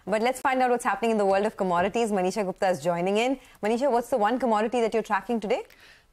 But let's find out what's happening in the world of commodities. Manisha Gupta is joining in. Manisha, what's the one commodity that you're tracking today?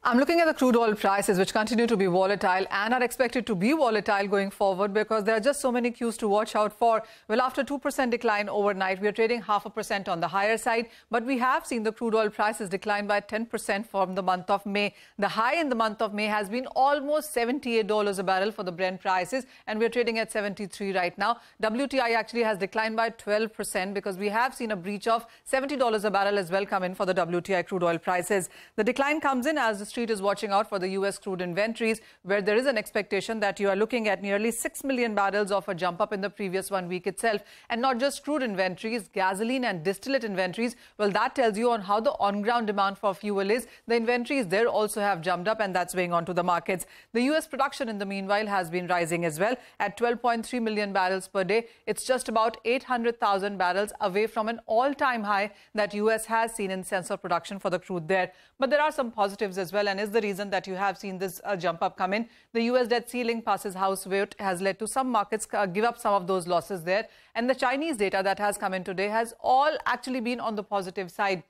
I'm looking at the crude oil prices, which continue to be volatile and are expected to be volatile going forward because there are just so many cues to watch out for. Well, after 2% decline overnight, we are trading 0.5% on the higher side, but we have seen the crude oil prices decline by 10% from the month of May. The high in the month of May has been almost $78 a barrel for the Brent prices, and we're trading at 73 right now. WTI actually has declined by 12% because we have seen a breach of $70 a barrel as well come in for the WTI crude oil prices. The decline comes in as the Street is watching out for the U.S. crude inventories, where there is an expectation that you are looking at nearly 6 million barrels of a jump up in the previous 1 week itself. And not just crude inventories, gasoline and distillate inventories. Well, that tells you on how the on-ground demand for fuel is. The inventories there also have jumped up, and that's weighing onto the markets. The U.S. production in the meanwhile has been rising as well at 12.3 million barrels per day. It's just about 800,000 barrels away from an all-time high that U.S. has seen in sense of production for the crude there. But there are some positives as well, and is the reason that you have seen this jump up come in. The U.S. debt ceiling passes House vote has led to some markets give up some of those losses there. And the Chinese data that has come in today has all actually been on the positive side.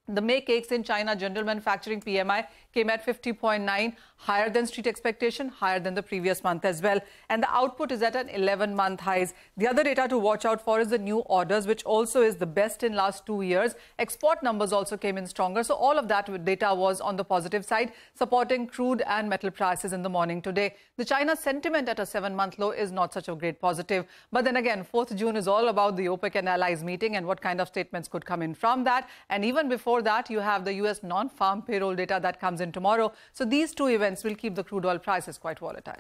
The May cakes in China general manufacturing PMI came at 50.9, higher than street expectation, higher than the previous month as well. And the output is at an 11-month highs. The other data to watch out for is the new orders, which also is the best in last 2 years. Export numbers also came in stronger. So all of that data was on the positive side, supporting crude and metal prices in the morning today. The China sentiment at a 7-month low is not such a great positive. But then again, 4th June is all about the OPEC and allies meeting and what kind of statements could come in from that. And even before that, you have the U.S. non-farm payroll data that comes in tomorrow. So these two events will keep the crude oil prices quite volatile.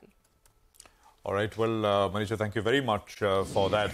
All right. Well, Manisha, thank you very much for that.